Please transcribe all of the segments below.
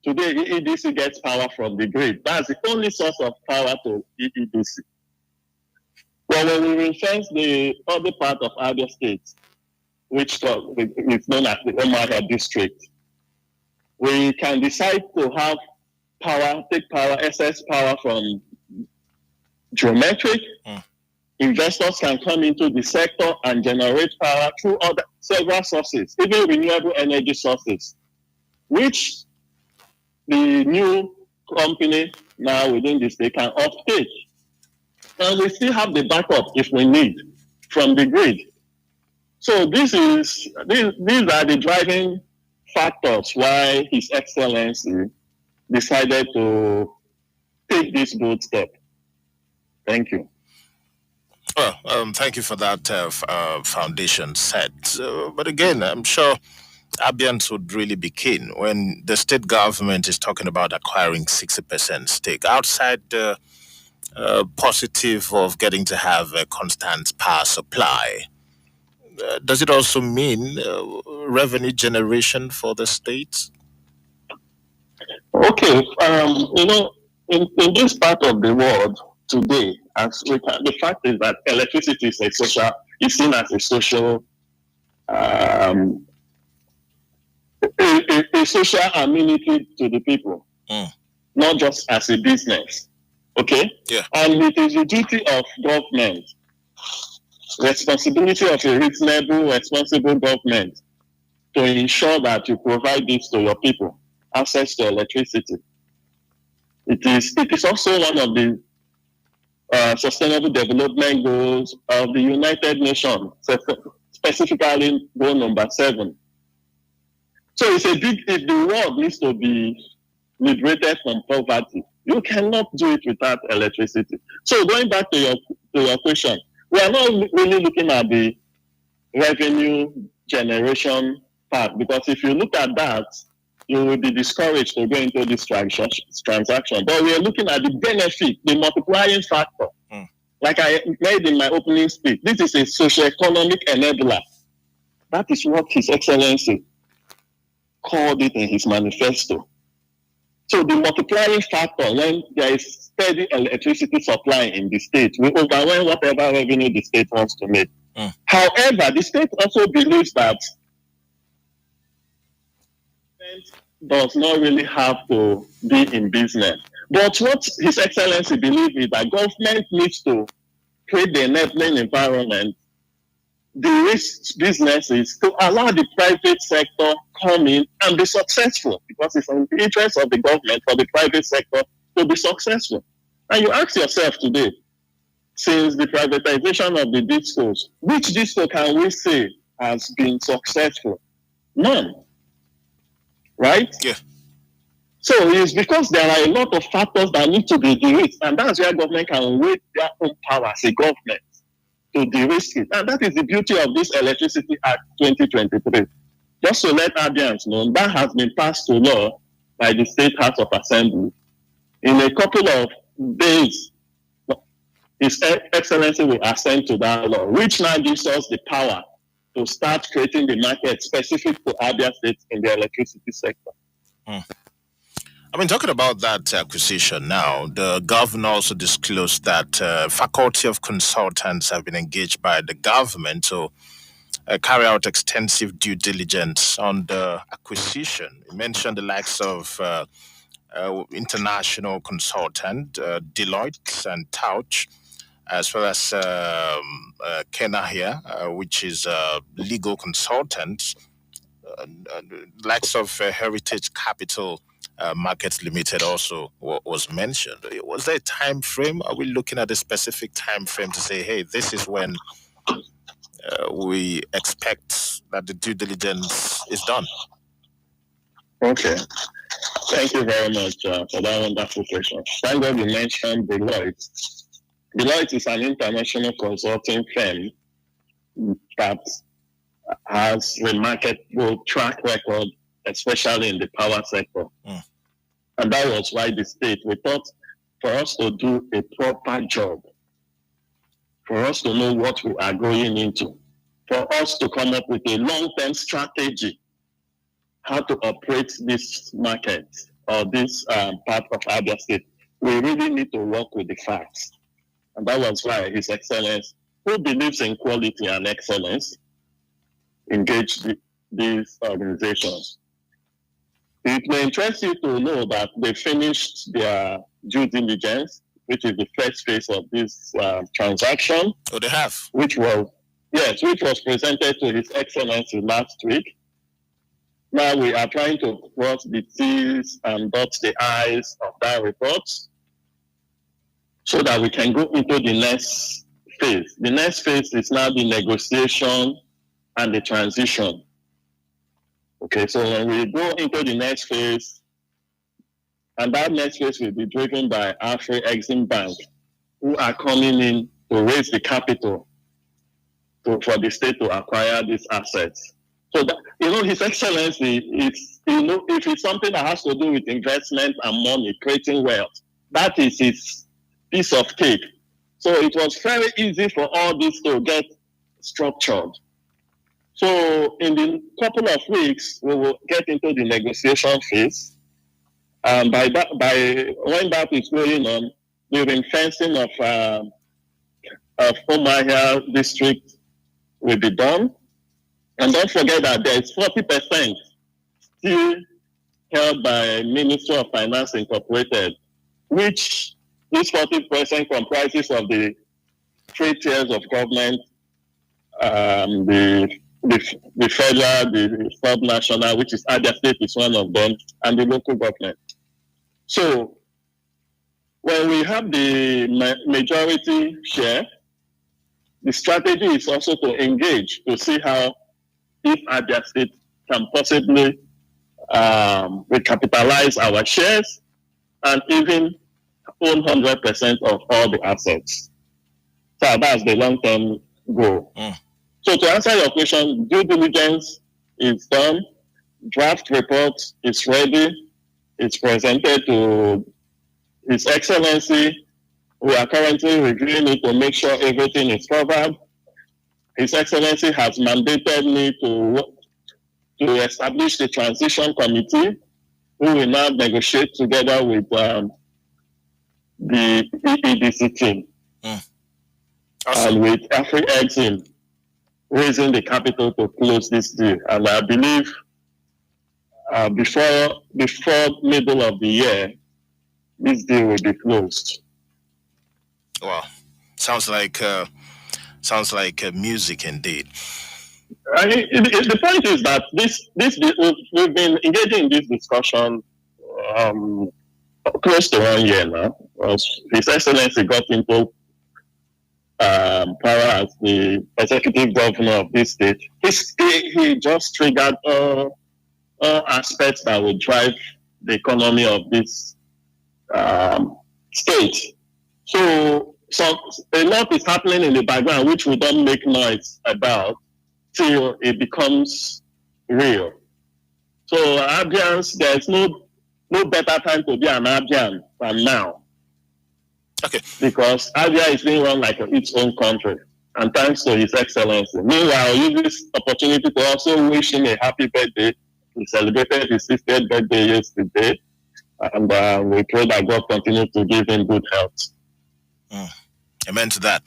Today, EEDC gets power from the grid. That's the only source of power to EEDC. Well, when we ring-fence the other part of Abia State, which is known as the Omara district, we can decide to have power, excess power from geometric. Investors can come into the sector and generate power through several sources, even renewable energy sources, which the new company now within the state can uptake. And we still have the backup if we need from the grid. So these are the driving factors why His Excellency decided to take this bold step. Thank you. Well, thank you for that foundation set. But again, I'm sure Abians would really be keen when the state government is talking about acquiring 60% stake outside the positive of getting to have a constant power supply. Does it also mean revenue generation for the state? Okay, in this part of the world today, the fact is that electricity is seen as a social, a social amenity to the people, not just as a business. Okay, yeah, and it is the duty of government, responsibility of a reasonable, responsible government, to ensure that you provide this to your people, access to electricity. It is also one of the Sustainable Development Goals of the United Nations, specifically goal number 7. So if the world needs to be liberated from poverty, you cannot do it without electricity. So going back to your question, we are not really looking at the revenue generation part, because if you look at that, you will be discouraged to go into this transaction. But we are looking at the benefit, the multiplying factor. Like I made in my opening speech, this is a socio-economic enabler. That is what His Excellency called it in his manifesto. So the multiplying factor, when there is steady electricity supply in the state, will overwhelm whatever revenue the state wants to make. However, the state also believes that does not really have to be in business. But what His Excellency believes is that government needs to create the enabling environment, de-risk businesses, to allow the private sector come in and be successful, because it's in the interest of the government for the private sector to be successful. And you ask yourself today, since the privatization of the discos, which disco can we say has been successful? None. Right? Yeah. So it's because there are a lot of factors that need to be de-risked, and that's where government can weigh their own power as a government to de-risk it. And that is the beauty of this Electricity Act 2023. Just to let Abians know, that has been passed to law by the State House of Assembly. In a couple of days, His Excellency will assent to that law, which now gives us the power to start creating the market specific to Abia State in the electricity sector. I mean, talking about that acquisition now, the governor also disclosed that faculty of consultants have been engaged by the government to carry out extensive due diligence on the acquisition. He mentioned the likes of international consultant, Deloitte and Touch, as well as Kena here, which is a legal consultant, likes of Heritage Capital Markets Limited also was mentioned. Was there a time frame? Are we looking at a specific time frame to say, hey, this is when we expect that the due diligence is done? Okay. Thank you very much for that wonderful question. Thank God you mentioned Deloitte. Deloitte is an international consulting firm that has remarkable track record, especially in the power sector. And that was why the state, we thought for us to do a proper job, for us to know what we are going into, for us to come up with a long-term strategy, how to operate this market or this part of Abia State, we really need to work with the facts. And that was why His Excellency, who believes in quality and excellence, engaged these organizations. It may interest you to know that they finished their due diligence, which is the first phase of this transaction. Oh, they have? Which was presented to His Excellency last week. Now we are trying to cross the T's and dot the I's of that report so that we can go into the next phase. The next phase is now the negotiation and the transition. Okay, so when we go into the next phase, and that next phase will be driven by Afri-Exim Bank, who are coming in to raise the capital for the state to acquire these assets. So that, His Excellency, if it's something that has to do with investment and money, creating wealth, that is his piece of cake. So it was very easy for all this to get structured. So in the couple of weeks, we will get into the negotiation phase. And when that is going on, the ring-fencing of Omahia district will be done. And don't forget that there is 40% still held by Ministry of Finance Incorporated, which this 40% comprises of the 3 tiers of government, the federal, the sub-national, which is Abia State is one of them, and the local government. So when we have the majority share, the strategy is also to engage to see how, if Abia State can possibly recapitalize our shares and even own 100% of all the assets. So that's the long-term goal. So to answer your question, due diligence is done, draft report is ready, it's presented to His Excellency. We are currently reviewing it to make sure everything is covered. His Excellency has mandated me to establish the transition committee, who will now negotiate together with the EEDC team. Awesome. And with Afri-Exim raising the capital to close this deal. And I believe before middle of the year, this deal will be closed. Wow, sounds like music indeed. The point is that we've been engaging in this discussion close to 1 year now. His Excellency got into power as the executive governor of this state. He just triggered all aspects that will drive the economy of this state. So a lot is happening in the background, which we don't make noise about till it becomes real. So Abians, there's no better time to be an Abian than now. Okay. Because Abia is being run like its own country, and thanks to His Excellency. Meanwhile, I use this opportunity to also wish him a happy birthday. He celebrated his 60th birthday yesterday, and we pray that God continue to give him good health. Amen to that.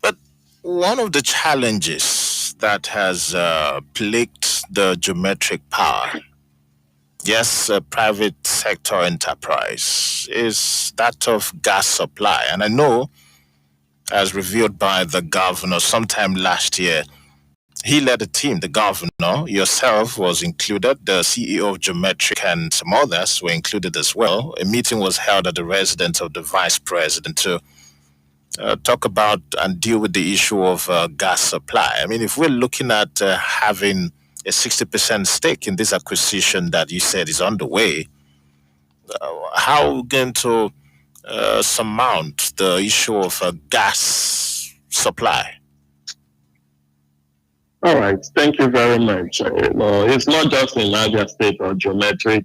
But one of the challenges that has plagued the geometric power, yes, private sector enterprise, is that of gas supply. And I know, as revealed by the governor sometime last year, he led a team. The governor, yourself, was included. The CEO of Geometric and some others were included as well. A meeting was held at the residence of the vice president to talk about and deal with the issue of gas supply. I mean, if we're looking at having a 60% stake in this acquisition that you said is underway, how are we going to surmount the issue of gas supply? All right, thank you very much. It's not just in Abia State or Geometric.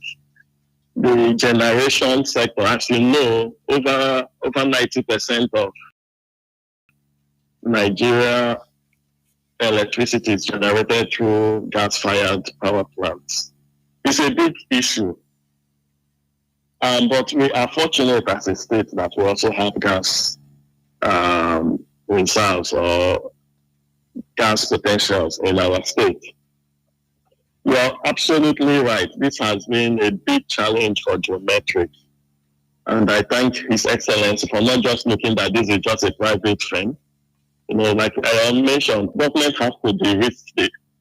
The generation sector, as you know, over 90% of Nigeria electricity is generated through gas-fired power plants. It's a big issue. But we are fortunate as a state that we also have gas reserves or gas potentials in our state. You're absolutely right. This has been a big challenge for Geometric. And I thank His Excellency for not just looking that this is just a private firm. Like I mentioned, government has to de-risk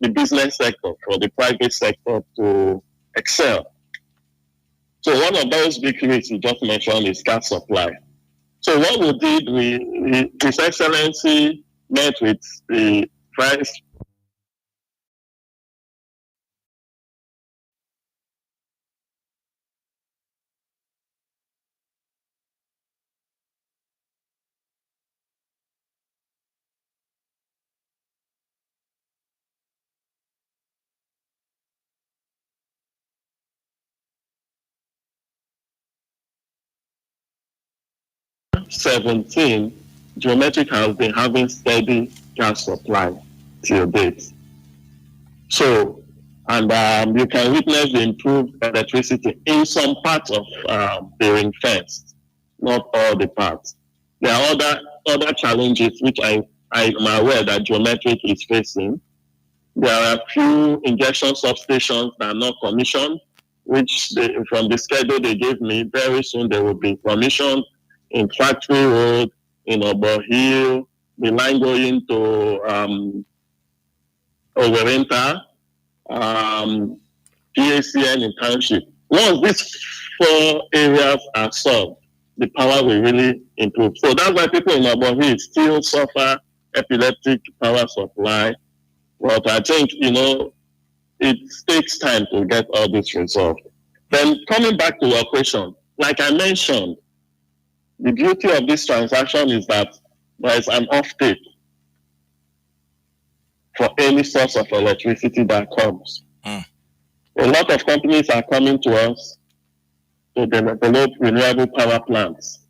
the business sector for the private sector to excel. So one of those big risks you just mentioned is gas supply. So what we did, His Excellency met with the Vice 17, Geometric has been having steady gas supply till date. So, and you can witness the improved electricity in some parts of the ring fence, not all the parts. There are other challenges which I am aware that Geometric is facing. There are a few injection substations that are not commissioned, which from the schedule they gave me, very soon they will be commissioned in Factory Road, in Obo Hill, the line going to Overenta, PACN in Township. Once these 4 areas are solved, the power will really improve. So that's why people in Obo Hill still suffer epileptic power supply. But I think, it takes time to get all this resolved. Then coming back to your question, like I mentioned, the beauty of this transaction is that there is an offtake for any source of electricity that comes. A lot of companies are coming to us to develop renewable power plants.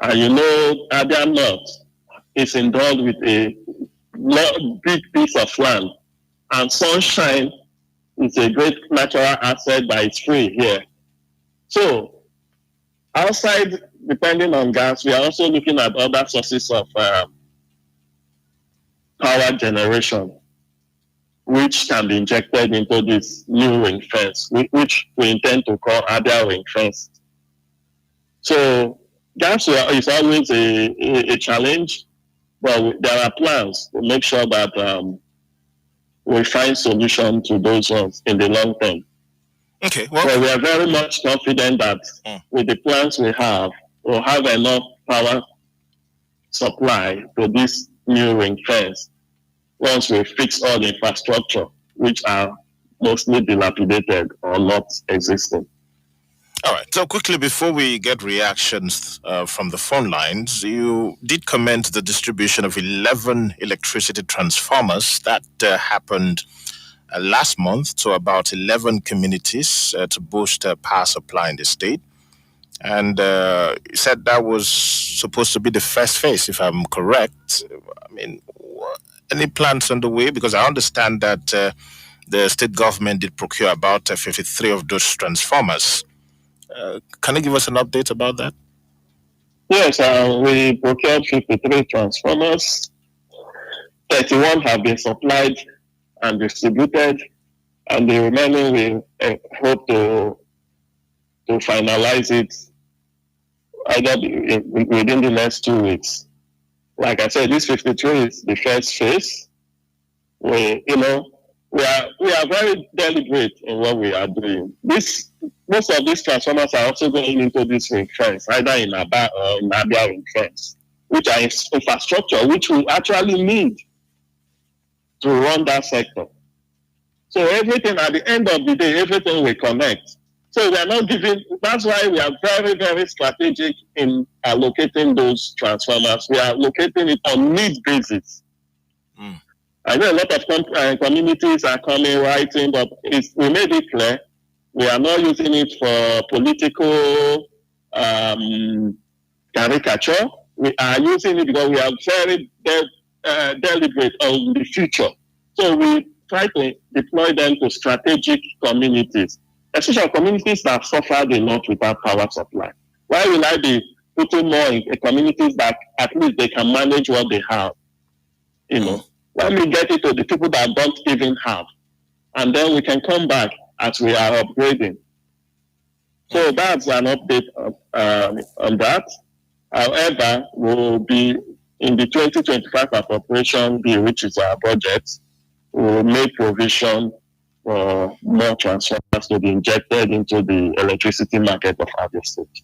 And Abia North is endowed with a big piece of land, and sunshine is a great natural asset, but it's free here. So outside, depending on gas, we are also looking at other sources of power generation, which can be injected into this new ring fence, which we intend to call Abia ring fence. So gas is always a challenge, but there are plans to make sure that we find solution to those ones in the long term. Okay, well, so we are very much confident that with the plans we have, we'll have enough power supply to this new ring fence once we fix all the infrastructure, which are mostly dilapidated or not existing. All right. So quickly, before we get reactions from the phone lines, you did comment the distribution of 11 electricity transformers that happened last month to about 11 communities to boost power supply in the state. And you said that was supposed to be the first phase, if I'm correct. I mean, any plans on the way? Because I understand that the state government did procure about 53 of those transformers. Can you give us an update about that? Yes, we procured 53 transformers. 31 have been supplied and distributed, and the remaining we hope to finalize it either within the next 2 weeks. Like I said, this 53 is the first phase. We are very deliberate in what we are doing. Most of these transformers are also going into this ring fence, either in Aba or in Abia ring fence, which are infrastructure which we actually need to run that sector. So everything at the end of the day, everything will connect. So we are not giving. That's why we are very, very strategic in allocating those transformers. We are allocating it on need basis. I know a lot of communities are coming writing, but we made it clear we are not using it for political caricature. We are using it because we are very deliberate on the future. So we try to deploy them to strategic communities. especially communities that suffered a lot without power supply. Why will I be putting more in communities that at least they can manage what they have? Let me get it to the people that don't even have, and then we can come back as we are upgrading. So that's an update on that. However, we'll be in the 2025 appropriation bill, which is our budget, we'll make provision for more transformers to be injected into the electricity market of Abia State.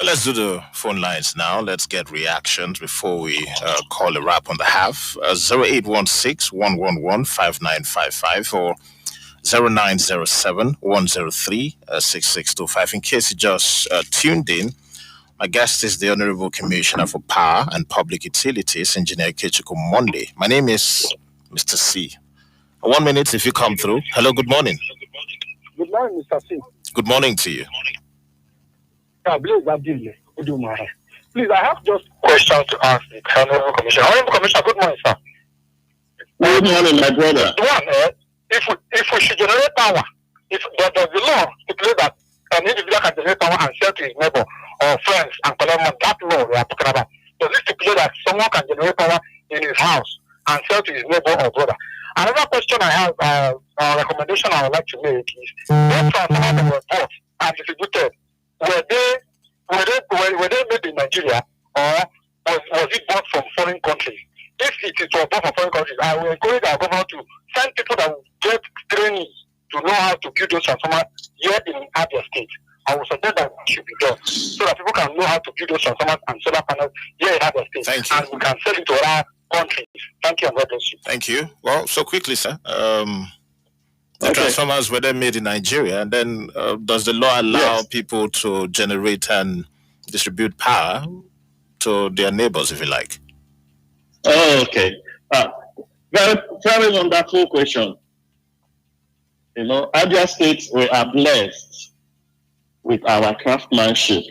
Let's do the phone lines now. Let's get reactions before we call a wrap on the half. 0816-111-5955 or 0907-103-6625. In case you just tuned in, my guest is the Honorable Commissioner for Power and Public Utilities, Engineer Chikwe Udensi. My name is Mr. C. 1 minute if you come through. Hello, good morning. Good morning, Mr. C. Good morning to you. Please, I have just questions to ask the Honorable Commissioner. Honorable Commissioner, good morning, sir. Good morning, my brother. One, if we should generate power, if does the law stipulate that an individual can generate power and sell to his neighbor or friends and collect money, that law we are talking about, does it stipulate that someone can generate power in his house and sell to his neighbor or brother? Another question I have, recommendation I would like to make is, those transformers that were bought and distributed, were they made in Nigeria, or was it bought from foreign countries? If it was bought from foreign countries, I will encourage our governor to send people that will get training to know how to build those transformers here in Abia State. I will suggest that it should be done so that people can know how to build those transformers and solar panels here in Abia State. Thank you. And we can sell it to other countries. Thank you and God bless you. Thank you. Well, so quickly, sir. The transformers were then made in Nigeria, and then does the law allow people to generate and distribute power to their neighbors, if you like? Oh, okay. Very, very wonderful question. Abia State, we are blessed with our craftsmanship.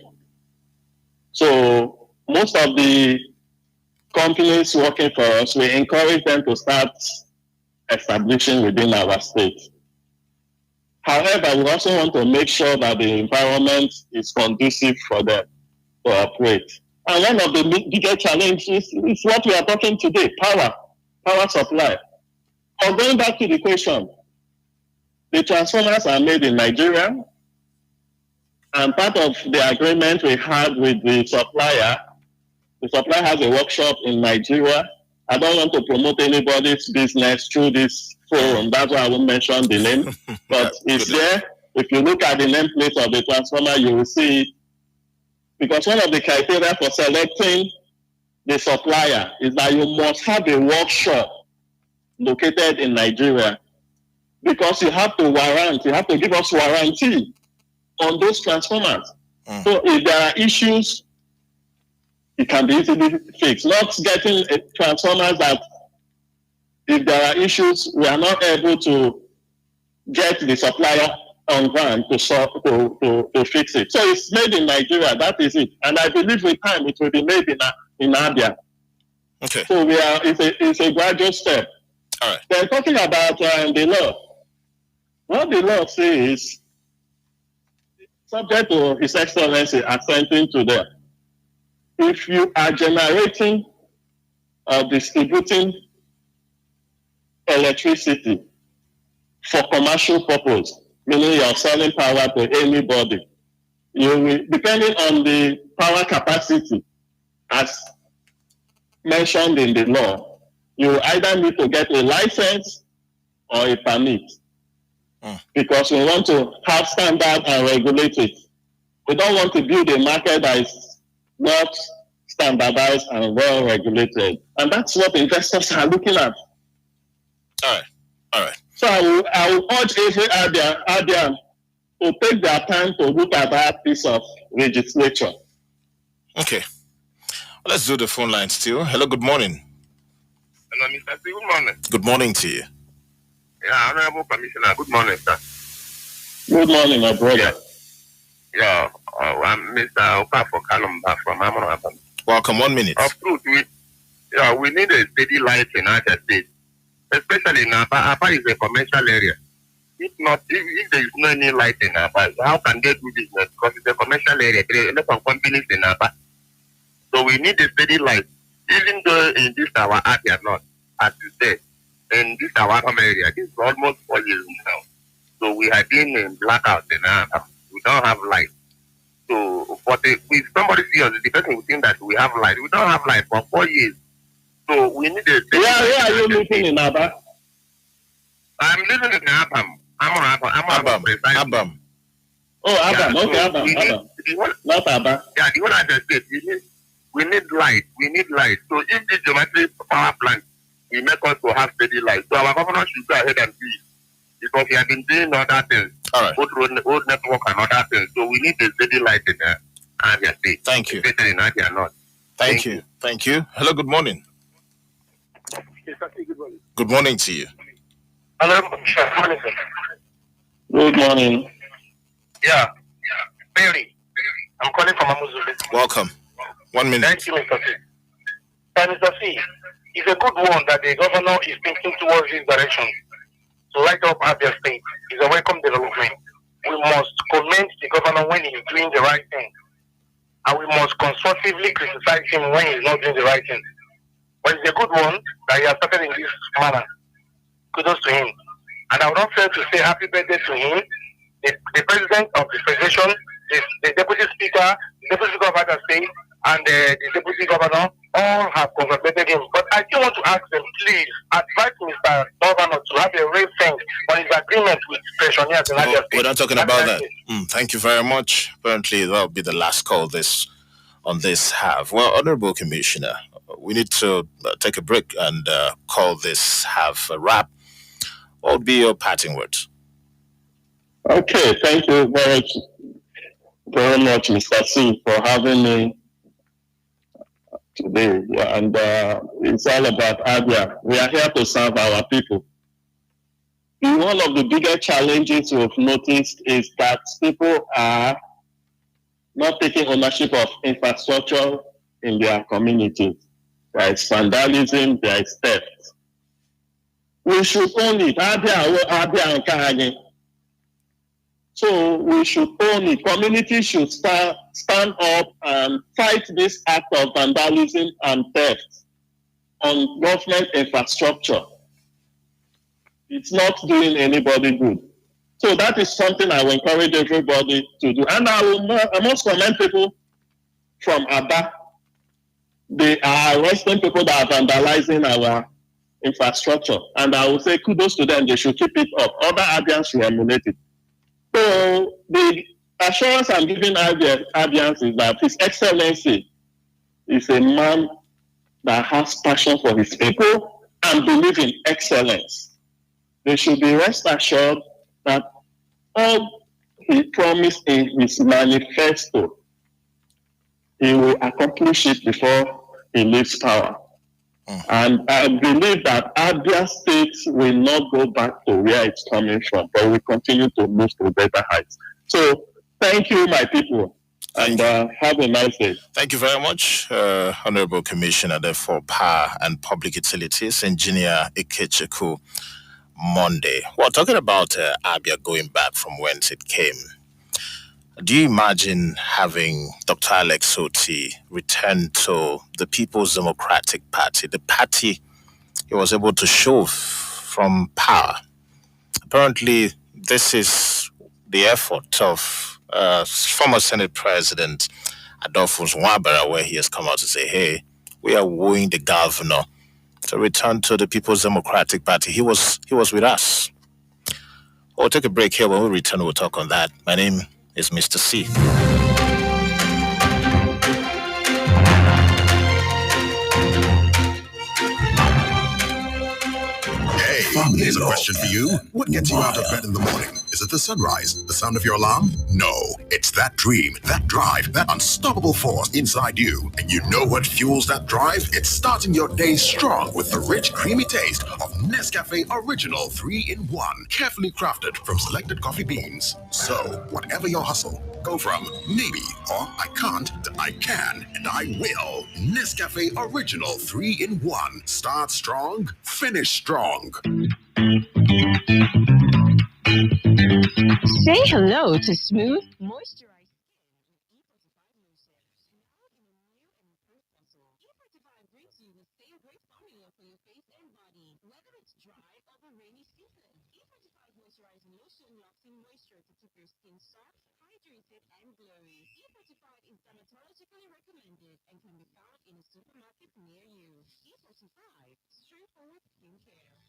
So most of the companies working for us, we encourage them to start establishing within our state. However, we also want to make sure that the environment is conducive for them to operate. And one of the biggest challenges is what we are talking today, power supply. But going back to the question, the transformers are made in Nigeria, and part of the agreement we had with the supplier has a workshop in Nigeria. I don't want to promote anybody's business through this forum. That's why I won't mention the name. But it's there. If you look at the nameplate of the transformer, you will see it. Because one of the criteria for selecting the supplier is that you must have a workshop located in Nigeria. Because you have to give us warranty on those transformers. So if there are issues, it can be easily fixed. Not getting transformers that, if there are issues, we are not able to get the supplier on ground to fix it. So it's made in Nigeria. That is it. And I believe with time it will be made in Abia. Okay. So it's a gradual step. All right. Then talking about the law. What the law says, subject to His Excellency assenting to them, if you are generating or distributing electricity for commercial purpose, meaning you're selling power to anybody, you will, depending on the power capacity as mentioned in the law, you either need to get a license or a permit. Because we want to have standard and regulate it. We don't want to build a market that is not standardized and well regulated. And that's what investors are looking at. All right. So I will urge every Abia to take their time to look at that piece of legislation. Okay. Well, let's do the phone line still. Hello, good morning. Hello, Mr. C. Good morning. Good morning to you. Yeah, Honorable Commissioner. Good morning, sir. Good morning, my brother. Yeah, I'm Mr. Okafor Kalumba from Amon. Welcome, 1 minute. Of truth, we need a steady light in our state, especially in Aba. Aba is a commercial area. If not, if there is no any light in Aba, how can they do business? Because it's a commercial area. There are a lot of companies in Aba. So we need a steady light. Even though in this our area not, as you said, in this our home area, this is almost 4 years now. So we have been in blackout in Aba. We don't have light. So, but if somebody sees us, the person will think that we have light. We don't have light for 4 years. So we need a steady light. Where are you living in Aba? I'm living in Abam. I'm on Abam. Oh, Abam. Okay, so Abam. Not Aba. Yeah, the whole of the state, we need light. We need light. So if this geometric power plant will make us to have steady light, so our governor should go ahead and do it. Because he has been doing other things, All right. both road network and other things. So we need a steady light in Abia State. Thank you. Especially in Abia North. Thank you. Thank you. Hello, good morning. Good morning to you. Hello, good morning, sir. Good morning. Yeah, Barry. I'm calling from Amuzuli. Welcome. 1 minute. Thank you, Mr. C. Mr. C, it's a good one that the governor is thinking towards this direction. To light up Abia State is a welcome development. We must commend the governor when he's doing the right thing. And we must constructively criticize him when he's not doing the right thing. But it's a good one that he has started in this manner. Kudos to him. And I would not fail to say happy birthday to him, the president of the federation, the deputy speaker of Abia State, and the deputy governor all have congratulated him. But I do want to ask them, please advise Mr. Governor to have a real thing on his agreement with pensioners in Abia State. We're not talking about that. Thank you very much. Apparently, that'll be the last call on this half. Well, Honorable Commissioner, we need to take a break and call this half a wrap. What would be your parting words? Okay, thank you very much, Mr. C, for having me today. And it's all about Abia. We are here to serve our people. One of the bigger challenges we've noticed is that people are not taking ownership of infrastructure in their communities. There is vandalism, there is theft. We should own it. Abia and Kahani. So we should own it. Communities should stand up and fight this act of vandalism and theft on government infrastructure. It's not doing anybody good. So that is something I will encourage everybody to do. And I must commend people from Aba. They are arresting people that are vandalizing our infrastructure. And I will say kudos to them. They should keep it up. Other Abians should emulate it. So the assurance I'm giving Abians is that His Excellency is a man that has passion for his people and believe in excellence. They should be rest assured that all he promised in his manifesto, he will accomplish it before he leaves power. And I believe that Abia State will not go back to where it's coming from, but will continue to move to better heights. So thank you, my people, and have a nice day. Thank you very much, Honorable Commissioner for Power and Public Utilities, Engineer Ikechukwu Monday. We're talking about Abia going back from whence it came. Do you imagine having Dr. Alex Oti return to the People's Democratic Party, the party he was able to shove from power? Apparently, this is the effort of former Senate President Adolphus Nwabara, where he has come out to say, hey, we are wooing the governor to return to the People's Democratic Party. He was with us. We'll take a break here. When we return, we'll talk on that. My name is Mr. C. Here's a question for you. What gets you out of bed in the morning? Is it the sunrise? The sound of your alarm? No. It's that dream, that drive, that unstoppable force inside you. And you know what fuels that drive? It's starting your day strong with the rich, creamy taste of Nescafe Original 3-in-1. Carefully crafted from selected coffee beans. So, whatever your hustle, go from maybe or I can't to I can and I will. Nescafe Original 3-in-1. Start strong, finish strong. Say hello to smooth, moisturized skin with E45 lotions. Now in a new and improved bottle. E45 brings you the same great formula for your face and body, whether it's dry or the rainy season. E45 moisturizing lotion locks in moisture to keep your skin soft, hydrated, and glowy. E45 is dermatologically recommended and can be found in a supermarket near you. E45, straightforward skincare.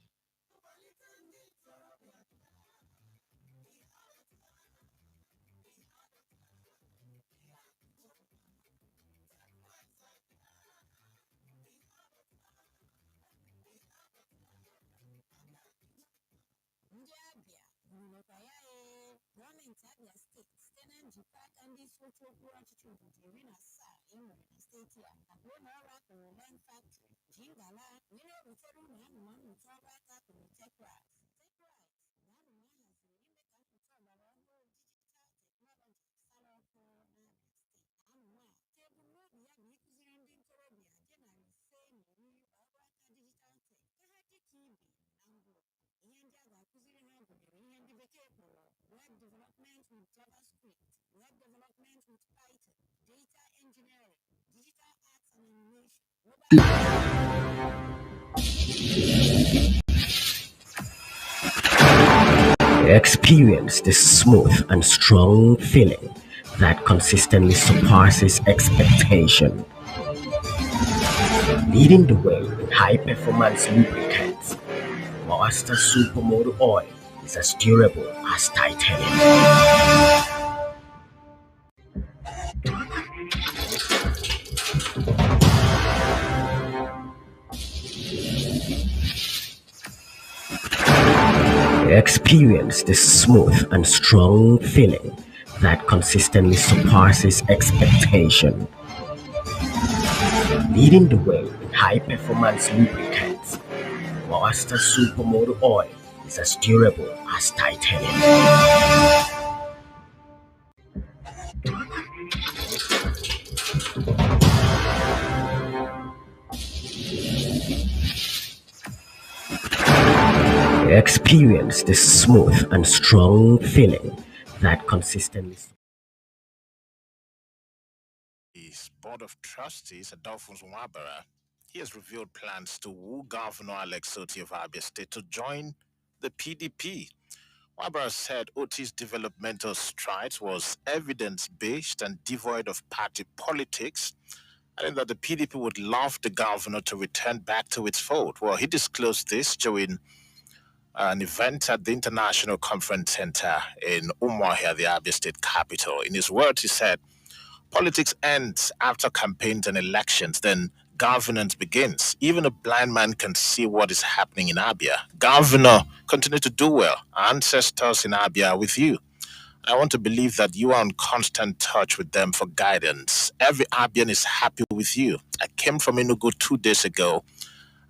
Ndị Abịa bụrụkwa ya gọọmenti Abịa steeti site na njikọ aka ndị isi oche okpuru ọchịchị obodo 17 enwere na steeti a abụọ na ọrụ akụrụ Len Factory ji ngala wee na-ewetere ụmụ amụma mmụta ọrụ aka akụrụ Tekrat na amụma haziri ime ka mmụta ọgbara ọhụrụ dijital teknọlọji sara ọkụ n'Abịa steeti. Amụma a ka ebumnobi ya bụ ịkụziri ndị ntorobịa dị narị ise na iri ọrụ aka dijital tek ka ha dị ka ibe na mba ụwa. Ihe ndị a ga-akụziri ha gụnyere ihe ndị bekee kpọrọ web development with JavaScript, web development with Python, data engineering, digital arts and animation, Experience the smooth and strong feeling that consistently surpasses expectation. Leading the way in high-performance lubricants, Master Supermoto Oil is as durable as titanium. Experience the smooth and strong feeling that consistently surpasses expectation. Leading the way in high-performance lubricants, Master Supermoto Oil is as durable as titanium. Experience the smooth and strong feeling that consistently. His board of trustees, Adolphus Nwabara, he has revealed plans to woo Governor Alex Otti of Abia State to join the PDP. Nwabara said Otti's developmental strides was evidence-based and devoid of party politics, and that the PDP would love the governor to return back to its fold. Well, he disclosed this during an event at the International Conference Center in Umuahia, the Abia State capital. In his words, he said, politics ends after campaigns and elections, then governance begins. Even a blind man can see what is happening in Abia. Governor, continue to do well. Our ancestors in Abia are with you. I want to believe that you are in constant touch with them for guidance. Every Abian is happy with you. I came from Enugu 2 days ago,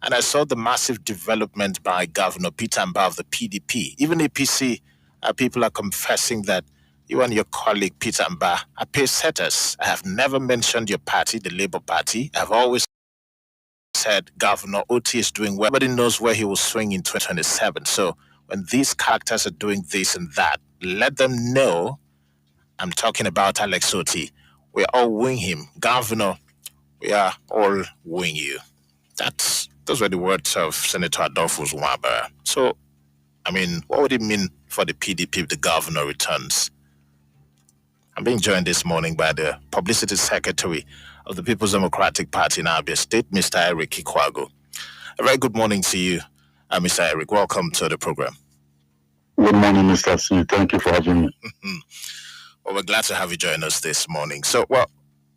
and I saw the massive development by Governor Peter Mba of the PDP. Even APC people are confessing that you and your colleague Peter Mba are pace setters. I have never mentioned your party, the Labour Party. I've always said Governor Otti is doing well. Everybody knows where he will swing in 2027. So when these characters are doing this and that, let them know I'm talking about Alex Otti. We're all wooing him. Governor, we are all wooing you. Those were the words of Senator Adolphus Nwabara. So, I mean, what would it mean for the PDP if the governor returns? I'm being joined this morning by the Publicity Secretary of the People's Democratic Party in Abia State, Mr. Eric Ikwago. A very good morning to you, Mr. Eric. Welcome to the program. Good morning, Mr. C. Thank you for having me. Well, we're glad to have you join us this morning. So, well,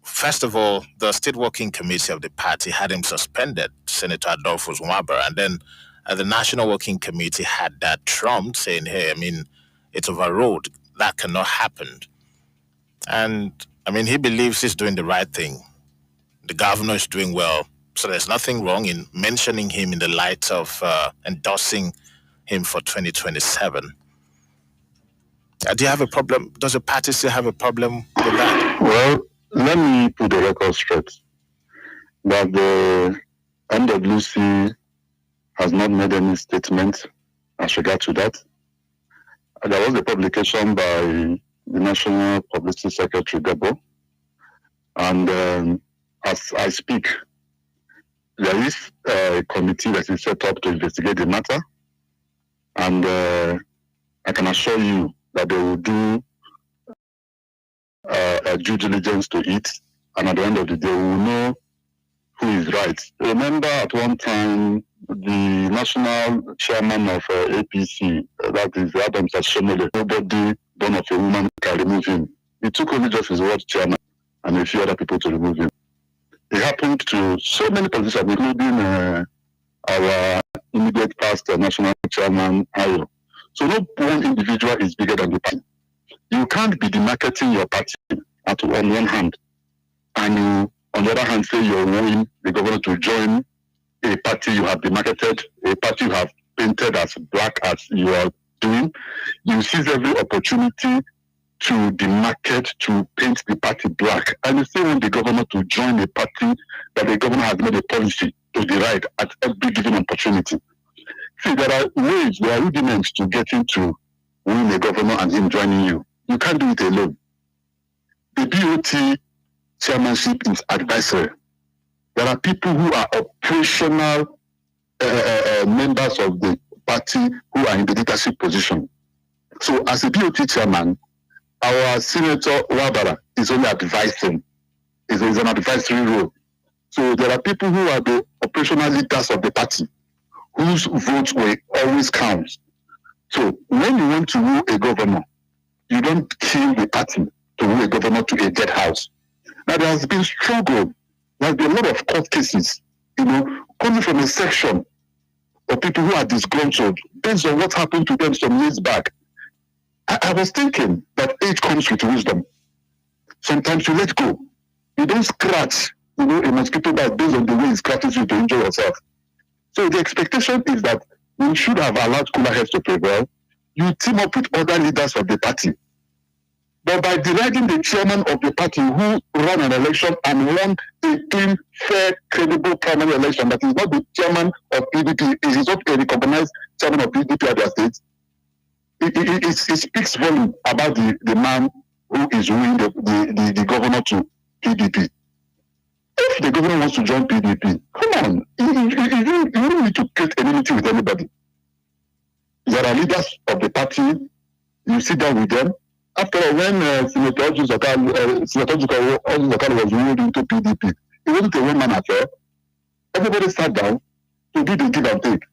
first of all, the State Working Committee of the party had him suspended, Senator Adolphus Nwabara, and then the National Working Committee had that trumped, saying, hey, I mean, it's overruled. That cannot happen. And, I mean, he believes he's doing the right thing. The governor is doing well. So there's nothing wrong in mentioning him in the light of endorsing him for 2027. Do you have a problem? Does the party still have a problem with that? Well, let me put the record straight that the NWC has not made any statement as regard to that. There was a publication by the National Publicity Secretary, Debo, and as I speak, there is a committee that is set up to investigate the matter, and I can assure you that they will do due diligence to it, and at the end of the day, we will know who is right. Remember, at one time, the national chairman of APC, that is Adams Ashomole, nobody born of a woman can remove him. It took only just his word chairman and a few other people to remove him. It happened to so many politicians, including our immediate past national chairman, Ayo. So no one individual is bigger than the party. You can't be demarketing your party on one hand, and you, on the other hand, say you're wooing the governor to join a party you have demarketed, a party you have painted as black as you are doing. You seize every opportunity to demarket, to paint the party black, and you still want the governor to join a party that the governor has made a policy to the right at every given opportunity. See, there are ways, there are rudiments to getting to win a governor and him joining you. You can't do it alone. The BOT chairmanship is advisory. There are people who are operational members of the party who are in the leadership position. So as a BOT chairman, our Senator Wabara is only advising. Is an advisory role. So there are people who are the operational leaders of the party, whose votes will always count. So when you want to woo a governor, you don't kill the party to woo a governor to a dead house. Now there has been struggle. There has been a lot of court cases, coming from a section of people who are disgruntled based on what happened to them some years back. I was thinking that age comes with wisdom. Sometimes you let go. You don't scratch, a mosquito bite based on the way it scratches you to enjoy yourself. So the expectation is that we should have allowed cooler heads to prevail. You team up with other leaders of the party. But by deriding the chairman of the party who ran an election and won a clean, fair, credible primary election, that is not the chairman of PDP, it is not a recognized chairman of PDP at their state, it speaks volume about the man who is wooing the governor to PDP. If the governor wants to join PDP, come on, you don't need to create enmity with anybody. There are leaders of the party, you sit down with them. After all, when Senator Ojukwu was ruled into PDP, it wasn't a one-man affair. Everybody sat down to do the give and take.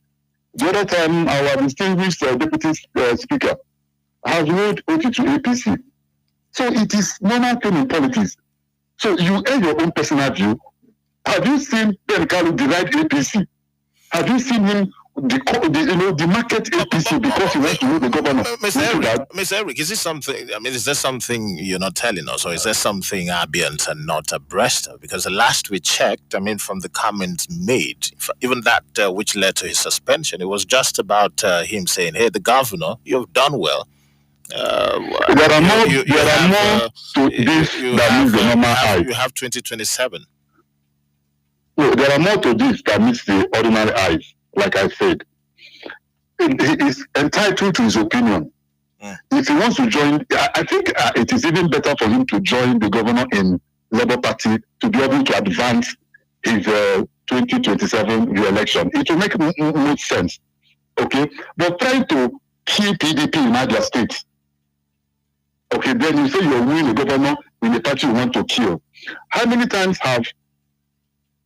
The other time, our distinguished deputy speaker has ruled OT to APC. So it is normal thing in politics. So you air your own personal view. Have you seen Ben Kalu deride APC? Have you seen him the market APC because he wants to rule the governor? Mr. Eric, is this something? I mean, is there something you're not telling us, or is there something ambient and not abreast of? Because the last we checked, I mean, from the comments made, even that which led to his suspension, it was just about him saying, "Hey, the governor, you've done well." There are more to this that meets the normal eye. You have 2027. No, there are more to this that meets the ordinary eyes. Like I said, he is entitled to his opinion. If he wants to join, I think it is even better for him to join the governor in Labour Party to be able to advance his 2027 re-election. It will make more sense. Okay, but trying to kill PDP in other states. Okay, then you say you're winning the governor in the party you want to kill. How many times have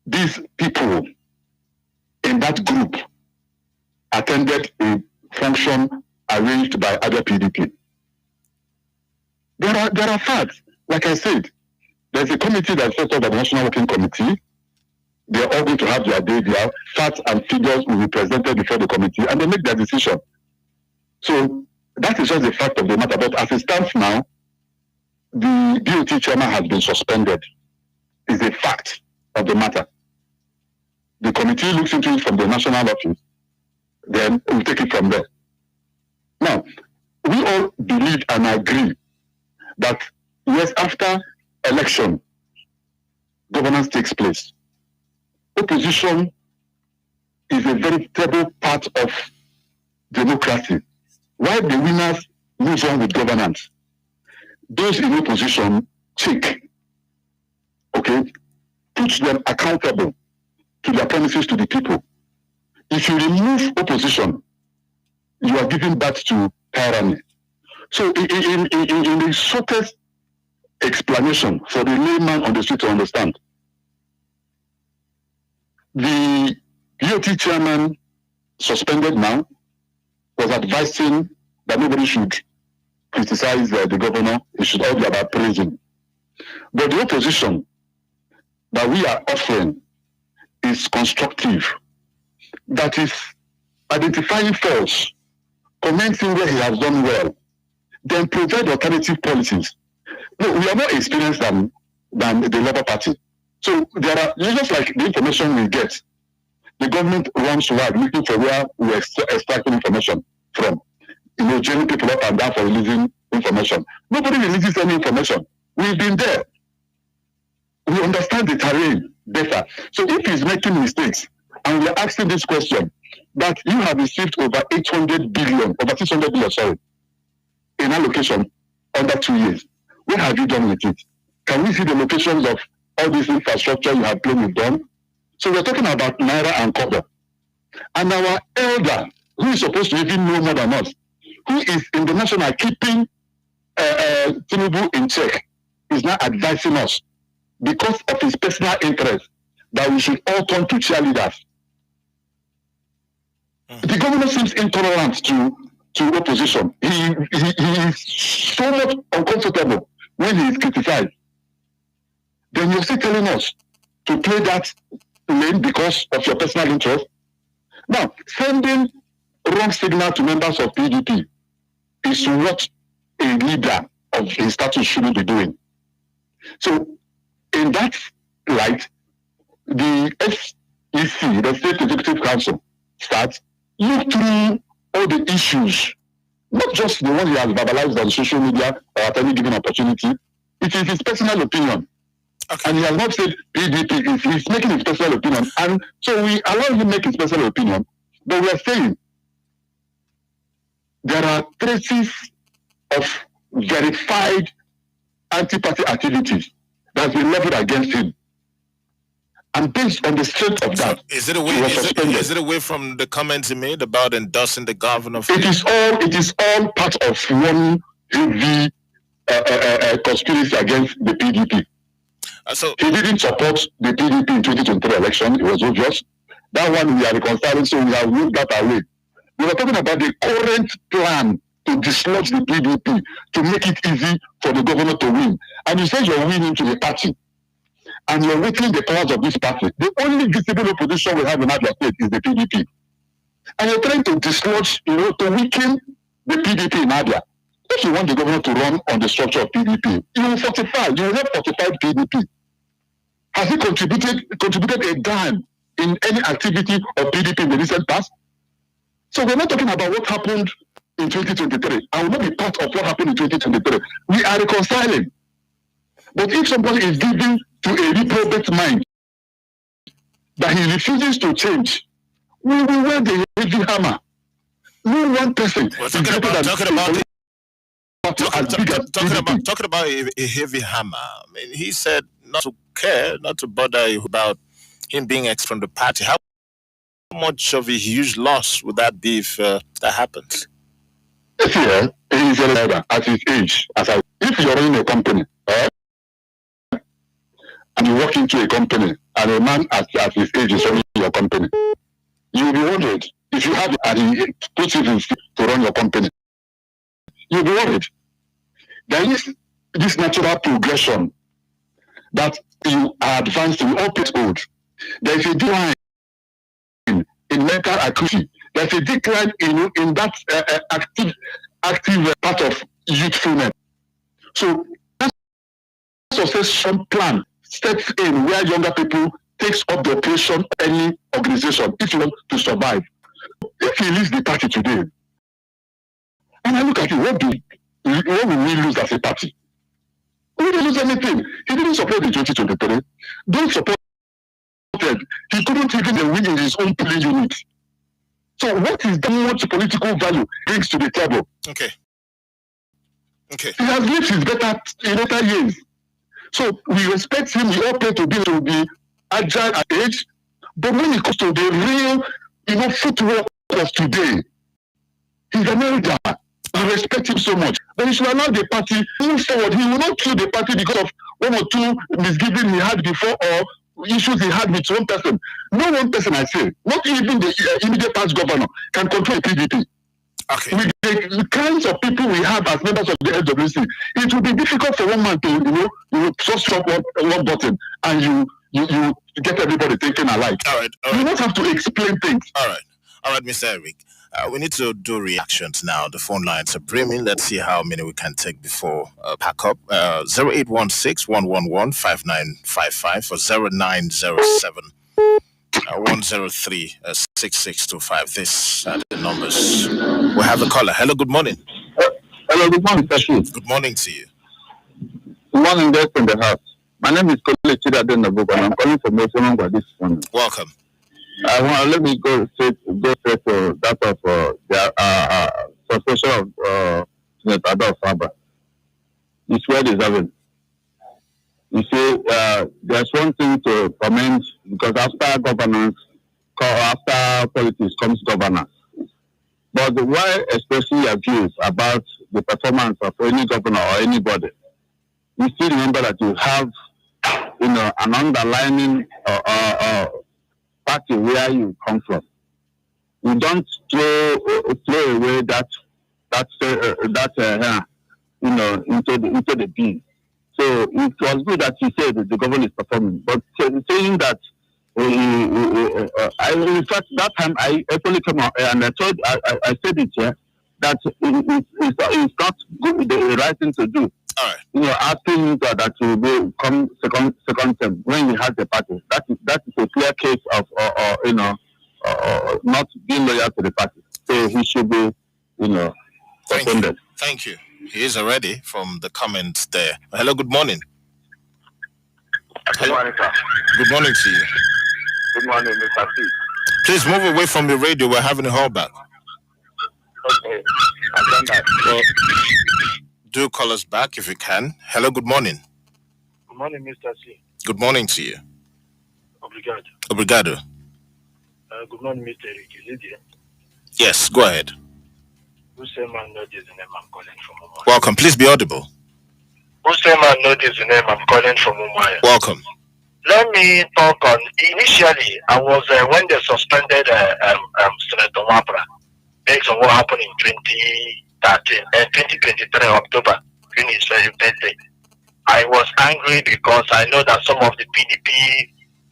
these people in that group attended a function arranged by other PDP? There are facts. Like I said, there's a committee that's set up by the National Working Committee. They're all going to have their day there. Facts and figures will be presented before the committee, and they make their decision. So that is just the fact of the matter. But as it stands now, the BOT chairman has been suspended. It's a fact of the matter. The committee looks into it from the national office. Then we'll take it from there. Now, we all believe and agree that yes, after election, governance takes place. Opposition is a very terrible part of democracy. While the winners move on with governance. Those in opposition, check, okay, put them accountable to their promises to the people. If you remove opposition, you are giving birth to tyranny. So in the shortest explanation for the layman on the street to understand, the DOT chairman suspended now was advising that nobody should criticize the governor. It should all be about praising. But the opposition that we are offering is constructive. That is identifying faults, commenting where he has done well, then provide alternative policies. No, we are more experienced than the Labour Party. So there are, just like the information we get, the government runs wide looking for where we extracting information from. Jailing people up and down for releasing information. Nobody releases any information. We've been there. We understand the terrain better. So if he's making mistakes, and we're asking this question, that you have received over 800 billion, over 600 billion, sorry, in allocation under 2 years. What have you done with it? Can we see the locations of all this infrastructure you have claimed you've done? So we're talking about Naira and Kobo. And our elder, who is supposed to even know more than us, who is in the national keeping Tinubu in check, is now advising us because of his personal interest that we should all turn to cheerleaders. The governor seems intolerant to opposition. He is so much uncomfortable when he is criticized. Then you're still telling us to play that lane because of your personal interest. Now, sending wrong signal to members of PDP is what a leader of his status shouldn't be doing. So, in that light, the SEC, the State Executive Council, starts look through all the issues, not just the ones he has verbalized on social media or at any given opportunity. It is his personal opinion. Okay. And he has not said PDP, he's making his personal opinion. And so we allow him to make his personal opinion, but we are saying there are traces of verified anti-party activities that have been leveled against him. And based on the strength of that, is it away from the comments he made about endorsing the governor? It is all part of one heavy conspiracy against the PDP. So he didn't support the PDP in 2023 election. It was obvious. That one we are reconciling, so we have moved that away. We were talking about the current plan to dislodge the PDP, to make it easy for the governor to win. And you say you're winning to the party, and you're weakening the powers of this party. The only visible opposition we have in Abia State is the PDP. And you're trying to dislodge, to weaken the PDP in Abia. If you want the governor to run on the structure of PDP, you will have fortified PDP. Has he contributed a dime in any activity of PDP in the recent past? So we're not talking about what happened in 2023. I will not be part of what happened in 2023. We are reconciling. But if somebody is giving to a reprobate mind that he refuses to change, we will wear the heavy hammer. No one person. Talking about a heavy hammer. I mean, he said not to care, not to bother about him being ex from the party. How much of a huge loss would that be if that happens? Yeah, he is a leader at his age. If you're running a company, and you walk into a company, and a man at his age is running your company, you'll be worried. If you have it and he puts it in to run your company, you'll be worried. There is this natural progression that you are advancing, all get old. There is a decline in mental acuity. There's a decline in that active part of youthfulness. So that succession plan steps in where younger people takes up the operation of any organization if you want to survive. If he leaves the party today, and I look at it, what will we lose as a party? We didn't lose anything. He didn't support the 2023. Don't support it. He couldn't even win in his own polling unit. So what is that much political value brings to the table? Okay. Okay. He has lived his better years. So we respect him. We all pray to be agile at age. But when it comes to the real, footwork of today, he's an elder. I respect him so much. But he should allow the party move forward. He will not kill the party because of one or two misgivings he had before or issues he had with one person. No one person, I say, not even the immediate past governor, can control PDP. Okay. With the kinds of people we have as members of the LWC, it will be difficult for one man to, just drop one button and you get everybody thinking alike. All right. You don't have to explain things. All right, Mr. Eric. We need to do reactions now. The phone lines are brimming. Let's see how many we can take before pack up. 0816-111-5955 or 0907 103 6625. These are the numbers. We have a caller. Hello, good morning. Hello, good morning, Tashi. Good morning to you. Good morning, guys in the house. My name is Kole Chidadenabuk and I'm calling from Mosemangwa this morning. Welcome. Let me go straight to that of the suspension of Senator Adolf Faber. It's well deserved. You see, there's one thing to comment because after governance, after politics comes governance. But while expressing your views about the performance of any governor or anybody, you still remember that you have, an underlining party where you come from. You don't throw away that into the bin. So it was good that you said that the government is performing, but saying that in fact that time I actually came out and I said it here that it's not good, the right thing to do. All right. Asking that you will come second term when you have the party. That is a clear case of not being loyal to the party. So he should be suspended. Thank you. He is already from the comments there. Hello, good morning. Good morning, sir. Good morning to you. Good morning, Mr. C. Please move away from the radio. We're having a callback. Okay, I've done that. Well, do call us back if you can. Hello, good morning. Good morning, Mr. C. Good morning to you. Obrigado. Obrigado. Good morning, Mr. Eric. Is it here? Yes, go ahead. Useman knows the name I'm calling from Umaya. Welcome. Please be audible. Useman knows the name I'm calling from Umaya. Welcome. Let me talk on. Initially, I was when they suspended Senator Wapra based on what happened in 2023 October, when his birthday. I was angry because I know that some of the PDP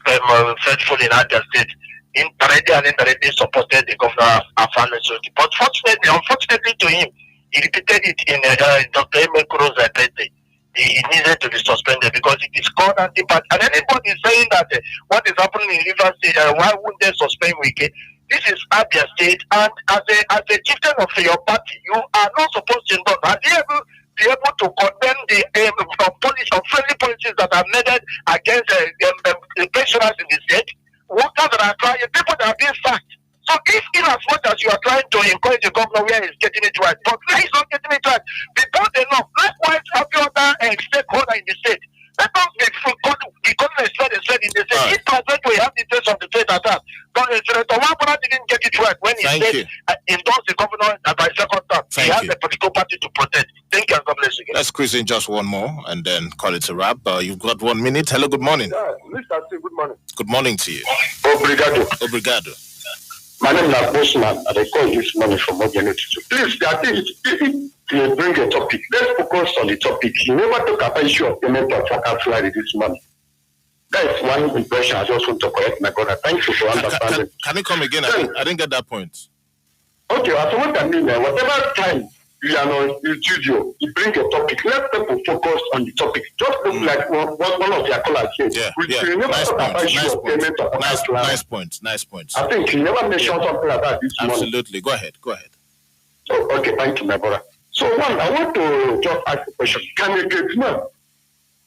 faithful in Abia State indirectly supported the governor of Afan-Mesoti. But unfortunately to him, he repeated it in Dr. Emekuro's birthday. He needed to be suspended because it is called anti-party. And anybody saying that what is happening in Rivers State, why wouldn't they suspend Wike? This is Abia State, and as a chieftain of your party, you are not supposed to endorse. Are you be able to condemn the friendly policies that are made against the pensioners in the state? Workers that are trying, people that are being sacked. So if in as much as you are trying to encourage the governor where he's getting it right, but where he's not getting it right, be bold enough. Likewise, every other stakeholder in the state. Let us become a spread in the state. If present we have the interest of the state at that. But Senator Wapra didn't get it right when he said endorse the governor by second term. He has a political party to protect. Thank you and God bless you. Let's squeeze in just one more and then call it a wrap. You've got 1 minute. Hello, good morning. Mr. C, good morning. Good morning to you. Obrigado. My name is Bosman, and I call this morning from Obiano. Please, I think you bring a topic. Let's focus on the topic. You never talk about issue of payment of worker salary this morning. That is one impression I just want to correct my brother. Thank you for understanding. Can you come again? I didn't get that point. Okay, so what I mean, whatever time you are on the studio, you bring a topic. Let people focus on the topic. Just look like one of their callers said. Nice point. I think you never mentioned something like that this morning. Absolutely. Go ahead. Oh, okay, thank you, my brother. So one, I want to just ask a question. Can a great man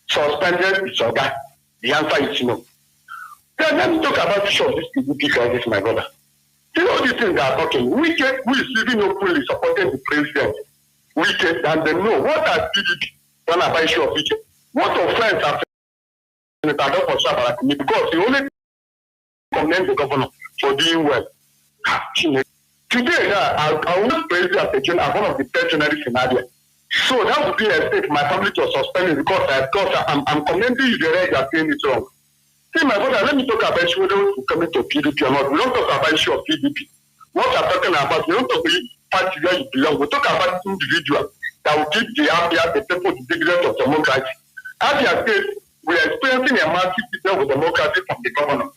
suspended his order? The answer is no. Then let's talk about the issue of this PDP crisis, my brother. You know these things that are talking. Who is even openly supporting the president Wike than they know. What has PDP done about issue of Wike? What offense has Senator Adolfo Sabara committed? Because he only condemned the governor for doing well. Today, I want to praise you as one of the best journalists in Abia. So that would be a mistake. My family was suspended because I'm commending you the way you are saying it wrong. See, my brother, let me talk about whether we're coming to PDP or not. We don't talk about issue of PDP. What we're talking about, we don't talk about party where you belong. We talk about individuals that will give the Abia, the people, the dividend of democracy. Abia State, we are experiencing a massive system of democracy from the government.